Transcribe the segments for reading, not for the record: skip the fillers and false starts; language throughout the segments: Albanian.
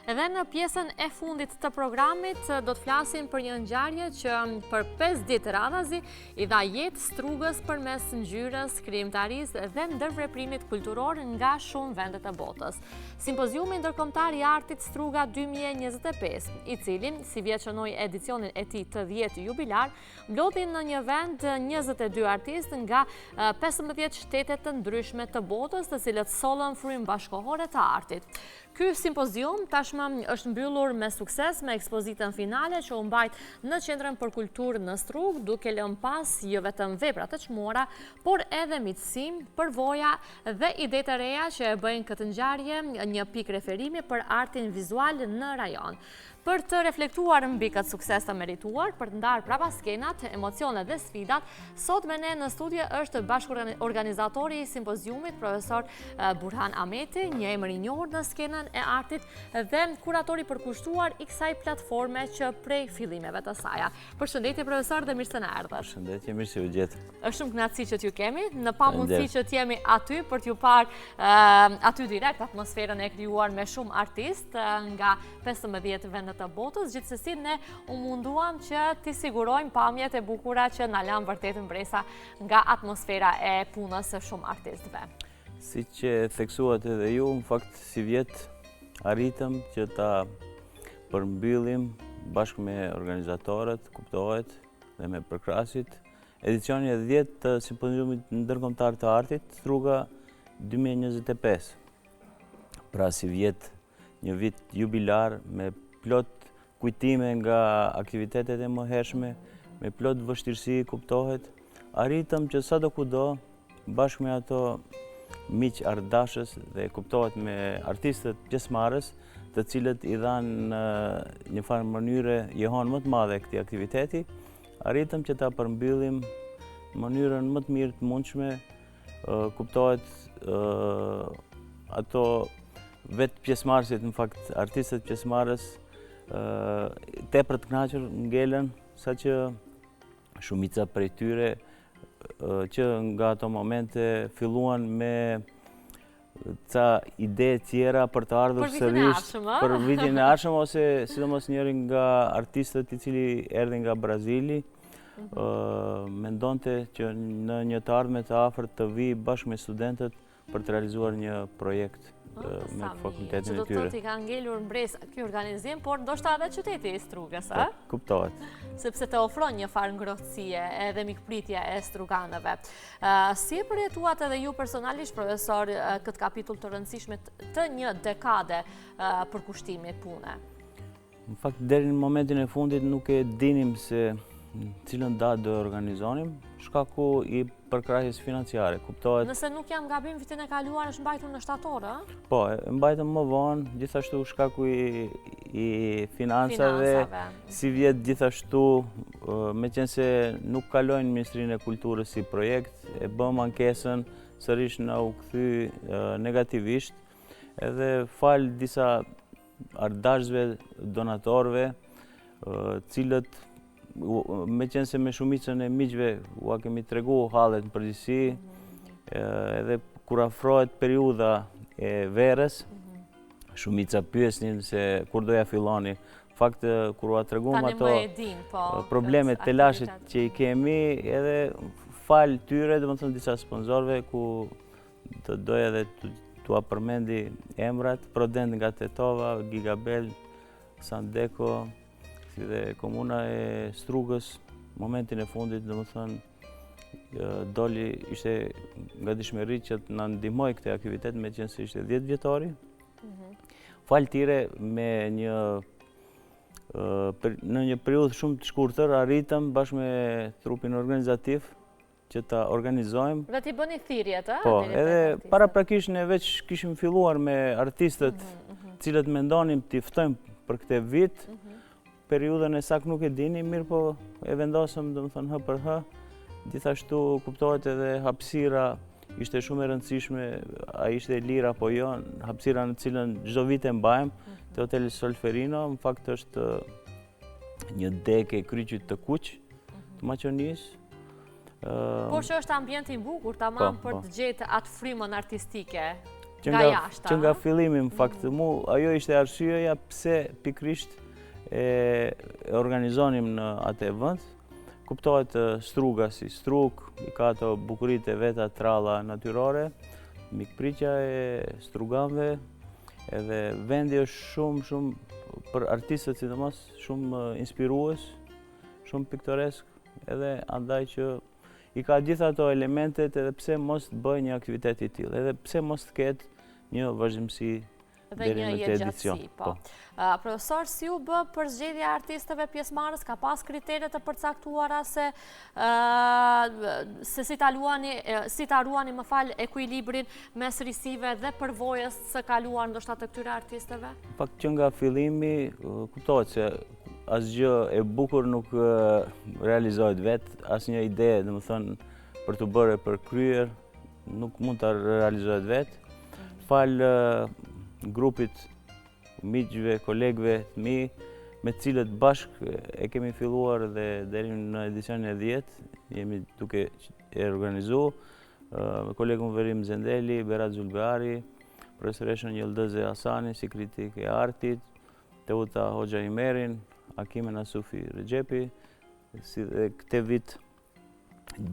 Edhe në pjesën e fundit të programit do të flasim për një ngjarje që për 5 ditë radhazi i dha jetë Strugës përmes ngjyrës, krijimtarisë dhe ndërveprimit kulturor nga shumë vende të botës. Simpoziumi ndërkombëtar i artit Struga 2025, i cili si vjeçënoi edicionin e tij të 10 jubilar, mblodhi në një vend 22 artistë nga 15 shtete të ndryshme të botës, të cilët sollën frymë bashkëkohore të artit. Ky simpozium tashmë është mbyllur me sukses me ekspozitën finale që u mbajt në Qendrën për Kulturë në Strugë, duke lënë pas jo vetëm vepra të çmuara, por edhe miqësim, përvoja dhe ide të reja që e bëjnë këtë ngjarje një pikë referimi për artin vizual në rajon. Për të reflektuar mbi këtë sukses të merituar, për të ndarë prapa skenat, emocionet dhe sfidat, sot me ne në studio është bashkëorganizatori i simpoziumit, profesor Burhan Ahmeti, një emër i njohur në skenën e artit dhe kuratori përkushtuar i kësaj platforme që prej fillimeve të saj. Përshëndetje profesor dhe mirë se na erdhët. Përshëndetje, mirë se u gjetë. Është shumë kënaqësi që t'ju kemi, në pamundësi që t'jemi aty për t'ju parë aty direkt, atmosferën e krijuar me shumë artistë nga 15 vende të botës, gjithsesi ne u munduam që t'i sigurojmë pamjet e bukura që na lanë vërtet mbresa nga atmosfera e punës së shumë artistëve. Si që theksuat edhe ju, në fakt si vjetë arritëm që ta përmbyllim bashkë me organizatorët, kuptohet, dhe me përkrasit, edicionin e 10 të simpoziumit ndërkombëtar të artit, Struga 2025. Pra si vjetë një vit jubilar me plot kujtime nga aktivitetet e mëhershme, me plot vështirësi, kuptohet, arritëm që sado kudo, bashkë me ato miq ardashës dhe kuptohet me artistët pjesëmarrës, të cilët i dhanë në një farë mënyre jehon më të madhe këtij aktiviteti, arritëm që ta përmbyllim në mënyrën më të mirë të mundshme, kuptohet ato vetë pjesëmarrësit, në fakt artistët pjesëmarrës tepër të kënaqur ngelen, saqë shumica prej tyre që nga ato momente filluan me ca ide tjera për të ardhur sërish për vitin e ardhshëm, ose sidomos njëri nga artistët i cili erdhi nga Brazili, mendonte që në një të ardhme të afërt të vi bashkë me studentët për të realizuar një projekt me fakultetin e tyre. Që do të t'i ka ngelur mbres ky organizim, por ndoshta edhe qyteti i Strugës, a? Kuptohet. Sepse të ofron një farë ngrohtësie edhe mikpritje e struganëve. Si e përjetuat edhe ju personalisht, profesor, këtë kapitull të rëndësishme të një dekade përkushtimit pune? Në fakt, deri në momentin e fundit nuk e dinim se cilën datë do organizonim, shkaku i përkrahjes financiare, kuptohet. Nëse nuk jam gabim, vitin e kaluar është mbajtur në shtator, a? Po, mbajtëm më vonë, gjithashtu shkaku i financave, si vjet gjithashtu, me qenë se nuk kalojnë Ministrinë e Kulturës si projekt, e bëm ankesën, sërish na u kthy negativisht, edhe falë disa ardashëve, donatorëve, cilët me qenë se me shumicën e miqve ua kemi tregu hallet në përgjithësi, edhe kur afrohet periudha e verës, shumica pyesnin se kur doja filloni. Fakt, kur ua treguam ato problemet të lashit që i kemi, edhe fal tyre, domethënë disa sponsorëve ku të doja edhe t'ua përmendi emrat, Prodent nga Tetova, Gigabel, Sandeco, si dhe komuna e Strugës, momentin e fundit, domethënë doli, ishte nga dishmëri që na ndihmoi këtë aktivitet, me qenë se ishte 10 vjetori. Falë tyre, me në një periudhë shumë të shkurtër, arritëm bashkë me trupin organizativ që ta organizojmë. Dhe t'i bëni thirrjet, a? Po, edhe paraprakisht ne veç kishim filluar me artistët cilët mendonim t'i ftojmë për këtë vit. Periudhën e saktë nuk e dini, mirë po e vendosëm, domethënë hë për hë. Gjithashtu kuptohet edhe hapësira ishte shumë e rëndësishme, a ishte lirë apo jo, hapësira në cilën çdo vit e mbajmë te Hoteli Solferino, në fakt është një dekë e kryqit të kuq të Maqonisë. Por që është ambient i bukur, tamam për të gjetë atë frymën artistike Që nga fillimi, në fakt, ajo ishte arsyeja pse pikrisht e organizonim në atë vend. Kuptohet struga si strug, i ka ato bukurit e veta tralla natyrore, mikpritja e struganve, edhe vendi është shumë për artistët sidomos shumë inspirues, shumë piktoresk, edhe andaj që i ka gjitha ato elementet edhe pse mos të bëj një aktivitet i tillë, edhe pse mos të ketë një vazhdimsi deri në këtë edicion. Profesor, si u bë për zgjedhja e artistëve pjesëmarrës? Ka pas kritere të përcaktuara se si ta ruani ekuilibrin mes risive dhe përvojës së kaluar ndoshta të këtyre artistëve? Pak që nga fillimi kuptohet se asgjë e bukur nuk realizohet vetë, asnjë ide, domethënë për të bërë për kryer nuk mund të realizohet vetë. Fal grupit miqve, kolegëve të mi, me cilët bashk e kemi filluar dhe deri në edicionin e 10, jemi duke e organizu, me kolegun Verim Zendeli, Berat Zulbeari, profesoreshën Yıldız Hasani, si kritik e artit, Teuta Hoxha Imerin, Akime Nasufi Rexhepi, si dhe këtë vit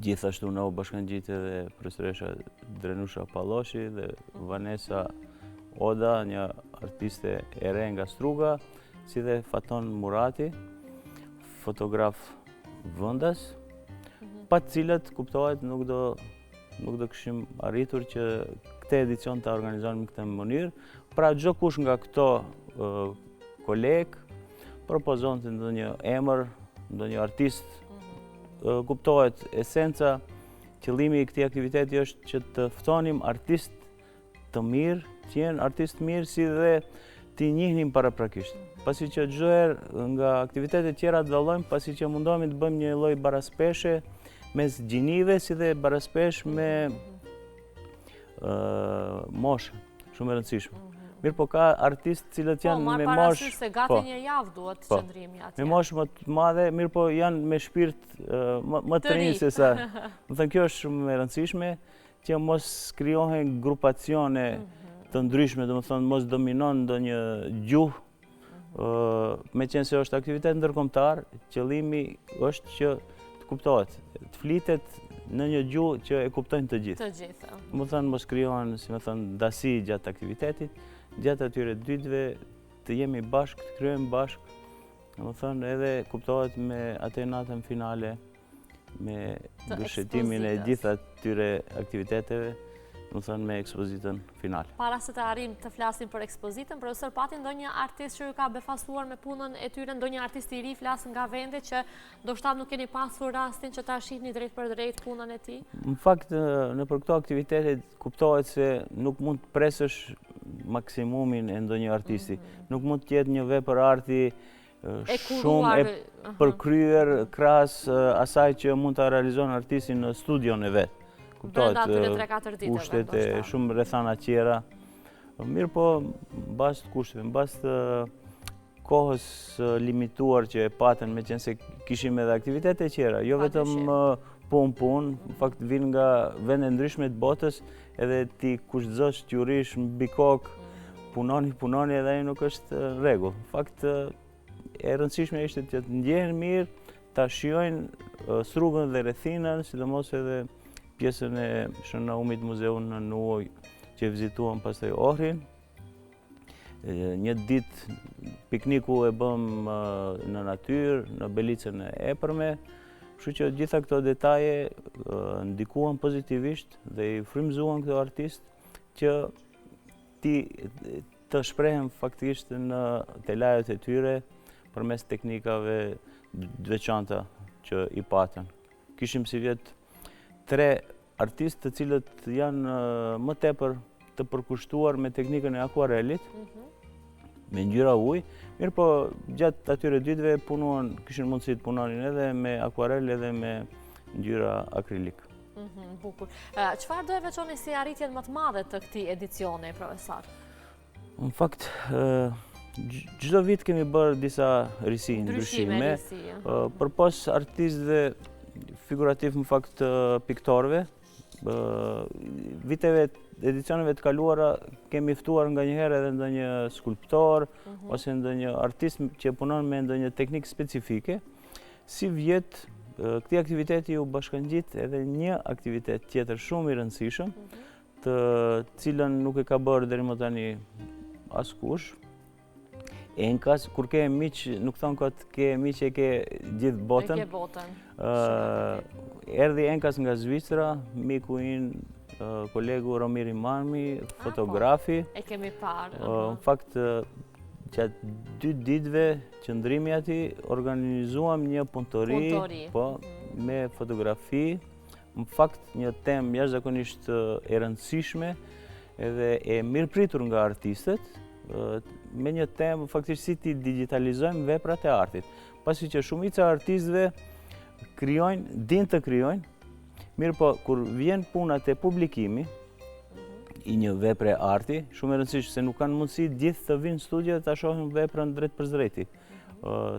gjithashtu në u bashkangjitë dhe profesoresha Drenusha Palloshi dhe Vanessa Oda, një artiste e re nga Struga, si dhe Faton Murati, fotograf vëndas, pa të cilët kuptohet nuk do kishim arritur që këtë edicion të organizonim në këtë mënyrë. Pra çdo kush nga këto kolegë propozonte ndonjë emër, ndonjë artist, kuptohet esenca, qëllimi i këtij aktiviteti është që të ftonim artist të mirë, që jenë artist mirë, si dhe t'i njihnim paraprakisht. Pasi që çdo herë nga aktivitetet tjera të dallojmë, pasi që mundohemi të bëjmë një lloj baraspeshe mes gjinive, si dhe baraspesh me moshë, shumë e rëndësishme. Mirë po ka artistë cilët janë me moshë... Po, marë parasysh se gati një javë duhet qëndrimi atje. Me moshë më të madhe, mirë po janë me shpirt më të rinj se sa. Më thënë kjo është shumë e rëndësishme, që mos krijohen grupacione të ndryshme, do më thënë mos dominon ndonjë gjuhë, me qenë se është aktivitet ndërkombëtar, qëllimi është që të kuptohet, të flitet në një gjuhë që e kuptojnë të gjithë. Të gjithë. Më thënë mos krijohen, si më thënë, dasi gjatë aktivitetit, gjatë atyre ditëve të jemi bashkë, të kryejmë bashkë, më thënë edhe kuptohet me atë natën finale, me gëshetimin e gjitha atyre aktiviteteve, më thënë me ekspozitën finale. Para se të arrim të flasim për ekspozitën, profesor, pati ndonjë artist që ju ka befasuar me punën e tyre, ndonjë artist i ri flas nga vende që ndoshta nuk keni pasur rastin që ta shihni drejt për drejt punën e tij? Në fakt, në për këto aktivitete kuptohet se nuk mund të presësh maksimumin e ndonjë artisti. Nuk mund të jetë një vepër arti shumë e përkryer krahas asaj që mund ta realizon artisti në studion e vet. Kuptohet, kushtet e shumë rrethana tjera. Mirë po, mbas të kushteve, mbas të kohës limituar që e patën, me qenë se kishim edhe aktivitete tjera, jo vetëm punë, në fakt vinë nga vende ndryshme të botës, edhe ti kushtëzosh t'jurish mbi kokë, punoni edhe ai nuk është rregull. Në fakt, e rëndësishme ishte që të ndjehen mirë, ta shijojnë Strugën dhe rrethinën, sidomos edhe pjesën e Shën Naumit muzeun në Nuoj që vizituam pastaj Ohrin. Një ditë pikniku e bëm në natyrë, në Belicën e Epërme, kështu që gjitha këto detaje ndikuan pozitivisht dhe i frymëzuan këto artist që të shprehen faktikisht në te lajët e tyre përmes teknikave të veçanta që i patën. Kishim si vjet 3 artistë të cilët janë më tepër të përkushtuar me teknikën e akuarelit, me ngjyra ujë, mirë po gjatë atyre ditëve kishin mundësi të punonin edhe me akuarel edhe me ngjyra akrilik. Bukur. Çfarë do e veçoni si arritjen më të madhe të këtij edicioni, profesor? Në fakt, çdo vit kemi bërë disa risi, ndryshime, përpos artistëve figurativ në fakt piktorëve, edicioneve të kaluara kemi ftuar nga njëherë edhe ndonjë skulptor ose ndonjë artist që punon me ndonjë teknikë specifike. Si vjet, këtij aktiviteti u bashkangjit edhe një aktivitet tjetër shumë i rëndësishëm, të cilën nuk e ka bërë deri më tani askush. Enkas, kur ke miq, nuk thonë kot ke miq e ke gjithë botën. E ke botën. Erdhi Enkas nga Zvicra, miku im, kolegu Romiri Marmi, fotografi. E kemi parë. Në fakt, gjatë 2 ditëve qëndrimi ati, organizuam një punëtori me fotografi. Në fakt, një temë jashtëzakonisht e rëndësishme edhe e mirëpritur nga artistët, me një temë faktisht si ti digitalizojmë veprat e artit. Pasi që shumica artistëve din të krijojnë, mirë po kur vjen puna te publikimi i një vepre arti, shumë e rëndësishme se nuk kanë mundësi gjithë të vinë në studio dhe ta shohin veprën drejt për drejti.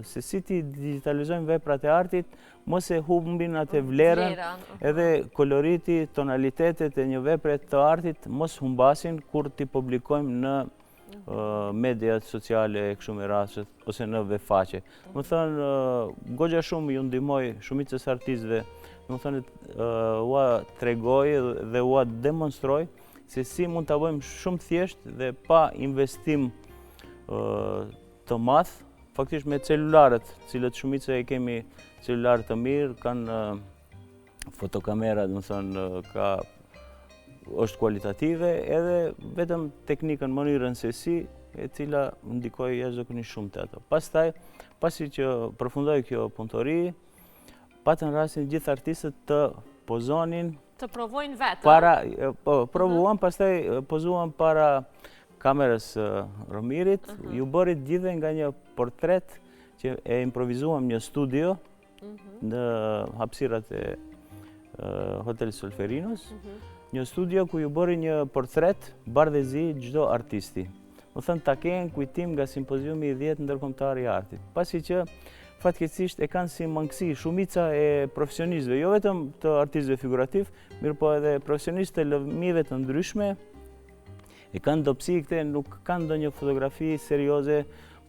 Se si ti digitalizojmë veprat e artit, mos e humbin atë vlerën, edhe koloriti, tonalitetet e një vepre të artit mos humbasin kur ti publikojmë në mediat sociale e kështu me radhë ose në vefaqe. Më thënë, goxha shumë ju ndihmoj shumicës artistëve, më thënë, ua tregoj dhe ua demonstroj se si mund ta bëjmë shumë thjesht dhe pa investim të madh, faktisht me celularët, cilët shumica e kemi celularë të mirë, kanë fotokamera, do të thënë, është kualitative, edhe vetëm teknikën mënyrën se si, e cila ndikoi jashtëzakonisht shumë te ato. Pastaj, pasi që përfundoi kjo punëtori, patën rastin gjithë artistët të pozonin, të provojnë vetë. Provuan, pastaj pozuan para kamerës Romirit, ju bëri gjithë nga një portret që e improvizuam një studio në hapësirat e Hotel Solferinos, një studio ku ju bëri një portret bardhëzi çdo artisti. Më thënë ta kenë kujtim nga simpoziumi i 10 ndërkombëtar i artit. Pasi që fatkeqësisht e kanë si mangësi shumica e profesionistëve, jo vetëm të artistëve figurativ, mirë po edhe profesionistë të lëvmive të ndryshme, e kanë dobësi këte, nuk kanë ndonjë fotografi serioze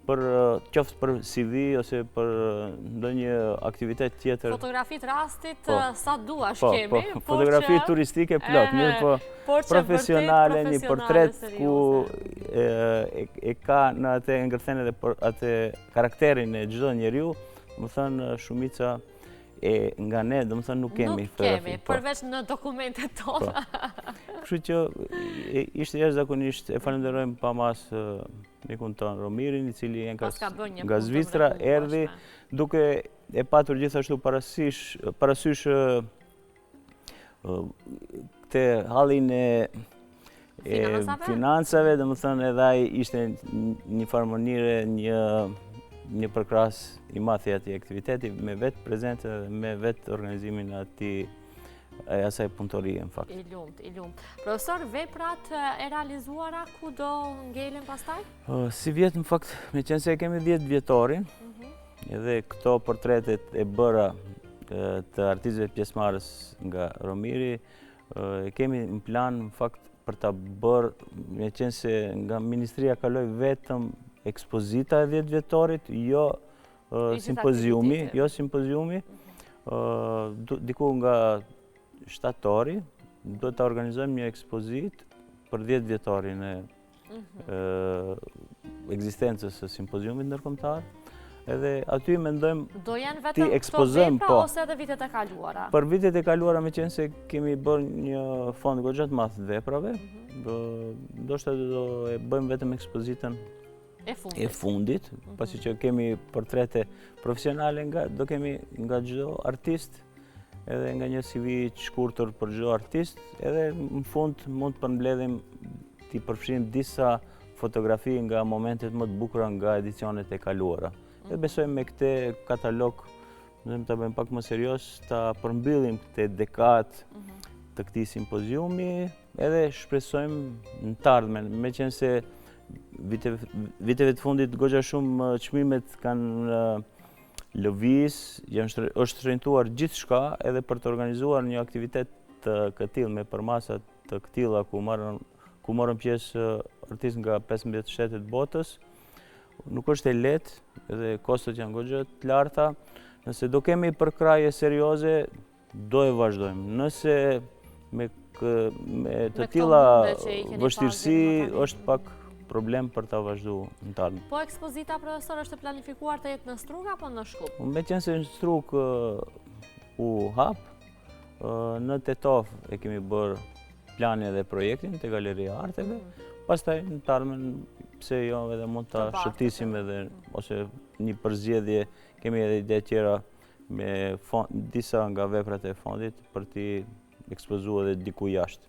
qoftë për CV ose për ndonjë aktivitet tjetër. Fotografit rastit sa duash kemi. Fotografi turistike plot, mirë po profesionale, një portret ku e ka në atë ngërthen edhe atë karakterin e çdo njeriu, më thënë shumica nga ne, do më thënë nuk kemi fotografi. Nuk kemi, përveç në dokumentet tona. Kështu që ishte jashtëzakonisht, e falenderojmë pa mas mikun tonë Romirin, i cili nga Zvicra erdhi, duke e patur gjithashtu parasysh këtë hallin e financave, dhe më thënë edhe ai ishte një farë mënyre një përkras i madh i atij aktiviteti, me vetë prezencë dhe me vetë organizimin e asaj punëtorie, në fakt. I lumt. Profesor, veprat e realizuara ku do ngelen pastaj? Si vjet, në fakt, me qenë se kemi 10 vjetorin, edhe këto portretet e bëra të artistëve pjesëmarrës nga Romiri, kemi në plan, në fakt, për ta bërë, me qenë se nga Ministria kaloi vetëm ekspozita e 10 vjetorit, jo simpoziumi, diku nga shtatori, do të organizojmë një ekspozit për 10 vjetorin e ekzistencës së simpoziumit ndërkombëtar, edhe aty mendojmë do janë ti vetëm këto vepra ose edhe vitet e kaluara? Për vitet e kaluara, me qenë se kemi bërë një fond goxha të madh veprave, ndoshta do e bëjmë vetëm ekspozitën e fundit, pasi që kemi portrete profesionale, do kemi nga çdo artist, edhe nga një CV të shkurtër për çdo artist, edhe në fund mund të përmbledhim t'i përfshijmë disa fotografi nga momentet më të bukura nga edicionet e kaluara. Dhe besojmë me këtë katalog, do të bëjmë pak më serioz, ta përmbyllim këtë dekat të këtij simpoziumi, edhe shpresojmë në të ardhmen, meqense se viteve të fundit goxha shumë çmimet kanë lëviz, është shenjtuar gjithçka edhe për të organizuar një aktivitet të këtill me përmasa të këtilla ku morën pjesë artistë nga 15 shtete të botës, nuk është e lehtë edhe kostot janë goxha të larta. Nëse do kemi përkraje serioze, do e vazhdojmë. Nëse me të tilla vështirësi është pak problem për ta vazhduar në të ardhmen. Po ekspozita, profesor, është planifikuar të jetë në Strug apo në Shkup? Me qenë se në Strug u hap, në Tetov e kemi bërë planin dhe projektin te Galeria Arteve, pastaj në të ardhmen pse jo edhe mund ta shëtisim edhe ose një përzgjedhje, kemi edhe ide tjera me disa nga veprat e fondit për t'i ekspozuar edhe diku jashtë.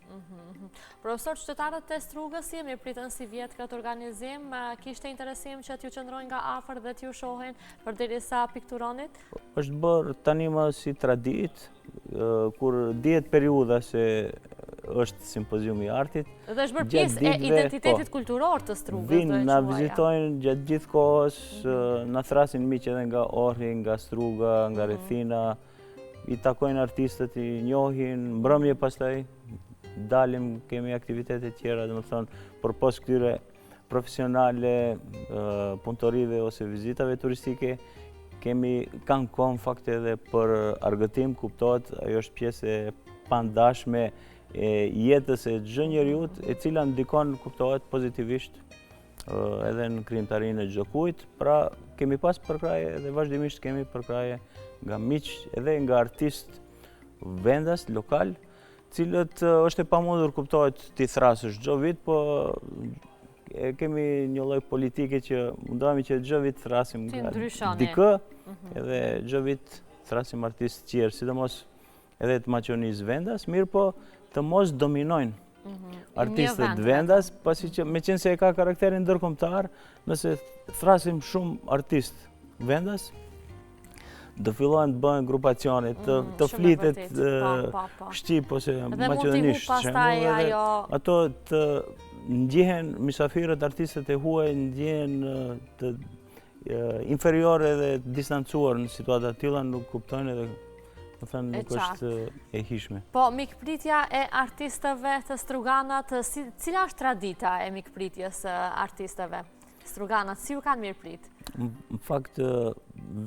Profesor, qytetarët e Strugës jemi pritën si vjetë këtë organizim, kishte interesim që t'ju qëndrojnë nga afër dhe t'ju shohin përderisa pikturonit? Është bërë tani më si tradit, kur dihet periudha se është simpoziumi i artit. Dhe është bërë pjesë e identitetit kulturor të Strugës. Vinë, na vizitojnë gjatë gjithë kohës, na thrasin miq edhe nga Ohri, nga Struga, nga Rethina, i takojnë artistët, i njohin, mbrëmje pastaj dalim, kemi aktivitete tjera, domethënë përpos këtyre profesionale, punëtorive ose vizitave turistike, kanë kohë në fakt edhe për argëtim, kuptohet, ajo është pjesë e pandashme e jetës e çdo njeriut, e cila ndikon, kuptohet, pozitivisht edhe në krijimtarinë e çdo kujt. Pra kemi pas përkraje dhe vazhdimisht kemi përkraje nga miq edhe nga artistë vendas, lokal, cilët është e pamundur, kuptohet, t'i thrasësh çdo vit, po kemi një lloj politike që mundohemi që çdo vit thrasim nga dikë, edhe çdo vit thrasim artistë tjerë, sidomos edhe të Maqonisë vendas, mirë po të mos dominojnë artistët vendas, pasi që me qenë se e ka karakterin ndërkombëtar, nëse thrasim shumë artistë vendas, do fillojnë të bëhen grupacione, të flitet shqip ose maqedonisht. Ato të ndjehen mysafirët, artistët e huaj ndjehen të inferiore dhe distancuar në situata të tilla, nuk kuptojnë edhe nuk është e hishme. Po, mikpritja e artistëve të Struganat, cila është tradita e mikpritjes artistëve Struganat, si ju kanë mirëprit? Në fakt,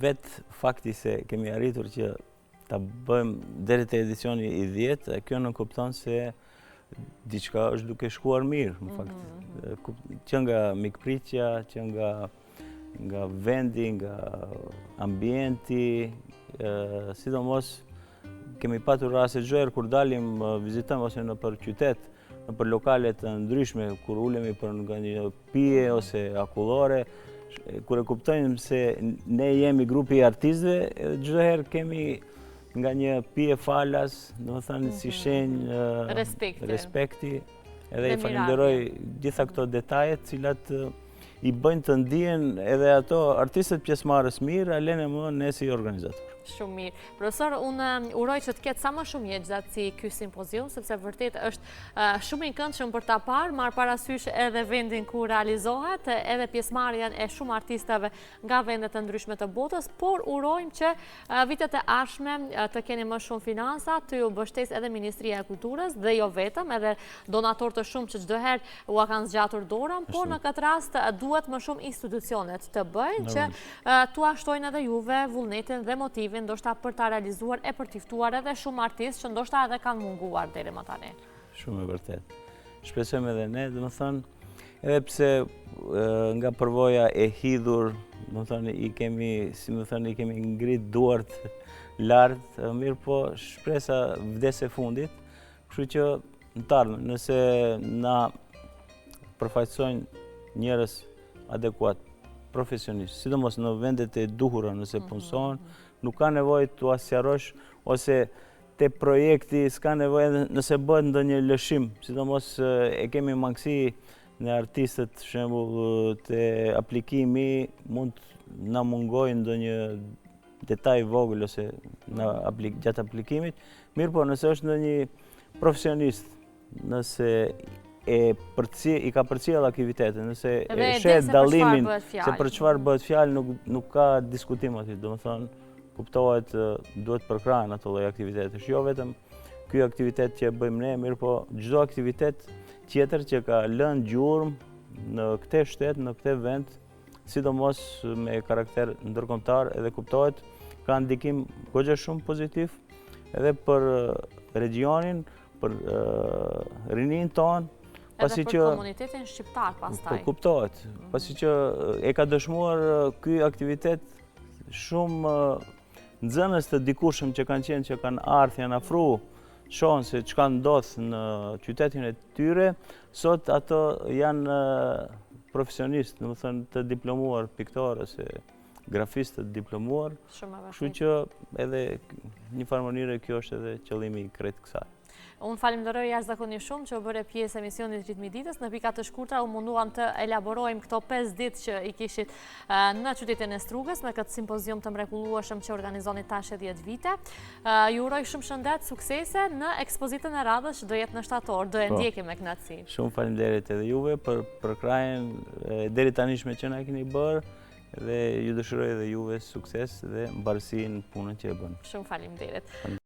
vetë fakti se kemi arritur që ta bëjmë deri te edicioni i 10, kjo nuk kupton se diçka është duke shkuar mirë, në fakt. Që nga mikpritja, që nga vendi, nga ambienti, sidomos kemi patur raste çdo herë kur dalim vizitojmë ose në për qytet, në për lokale të ndryshme, kur ulemi për nga një pije ose akullore, kur e kuptojmë se ne jemi grupi i artistëve, çdo herë kemi nga një pije falas, domethënë si shenjë respekti, edhe i falenderoj gjitha këto detaje, të cilat i bëjnë të ndihen edhe ato artistët pjesëmarrës mirë, alene më ne si organizator. Shumë mirë. Profesor, unë uroj që të ketë sa më shumë jetë gjatë si ky simpozium, sepse vërtet është shumë i këndshëm për ta parë, marr parasysh edhe vendin ku realizohet, edhe pjesëmarrjen e shumë artistëve nga vende të ndryshme të botës, por urojmë që vitet e ardhshme të keni më shumë financa, të ju mbështesë edhe Ministria e Kulturës dhe jo vetëm, edhe donator të shumë që çdo herë ua kanë zgjatur dorën, por në këtë rast duhet më shumë institucionet të bëjnë që t'ua shtojnë edhe juve vullnetin dhe motivin ndoshta për ta realizuar e për t'i ftuar edhe shumë artistë që ndoshta edhe kanë munguar deri më tani. Shumë e vërtet. Shpresojmë edhe ne, domethënë, edhe pse nga përvoja e hidhur, domethënë i kemi ngrit duart lart, mirë po shpresa vdes e fundit, kështu që në të ardhmen, nëse na përfaqësojnë njerëz adekuat, profesionistë, sidomos në vendet e duhura nëse punëson, nuk ka nevojë t'u asqarosh ose te projekti s'ka nevojë nëse bëhet ndonjë lëshim, sidomos e kemi mangësi në artistët, për shembull te aplikimi mund na mungojë ndonjë detaj vogël ose gjatë aplikimit, mirë po nëse është ndonjë profesionist, nëse i ka përcjell aktivitetin, nëse e shet dallimin se për çfarë bëhet fjalë, nuk ka diskutim aty, domethënë kuptohet duhet përkrahen ato lloj aktivitetesh, jo vetëm ky aktivitet që bëjmë ne, mirë po çdo aktivitet tjetër që ka lënë gjurmë në këtë shtet, në këtë vend, sidomos me karakter ndërkombëtar, edhe kuptohet ka ndikim goxha shumë pozitiv edhe për regionin, për rinin tonë, edhe për komunitetin shqiptar pastaj. Po kuptohet, pasi që e ka dëshmuar ky aktivitet shumë nxënës të dikushëm që kanë qenë, që kanë ardhur, janë afruar, shohin se çka ndodh në qytetin e tyre, sot ato janë profesionistë, domethënë të diplomuar piktorë ose grafistë të diplomuar. Kështu që edhe një farë mënyrë kjo është edhe qëllimi i krejt kësaj. Unë falenderoj jashtëzakonisht shumë që u bëre pjesë e emisionit Ritmi i Ditës. Në pika të shkurtra u munduam të elaborojmë këto 5 ditë që i kishit në qytetin e Strugës me këtë simpozium të mrekullueshëm që organizoni tash 10 vite. Ju uroj shumë shëndet, suksese në ekspozitën e radhës që do jetë në shtator, do e ndjekim me kënaqësi. Shumë faleminderit edhe juve për krajen deri tanishme që na keni bërë dhe ju dëshiroj edhe juve sukses dhe mbarësi në punën që e bën. Shumë faleminderit.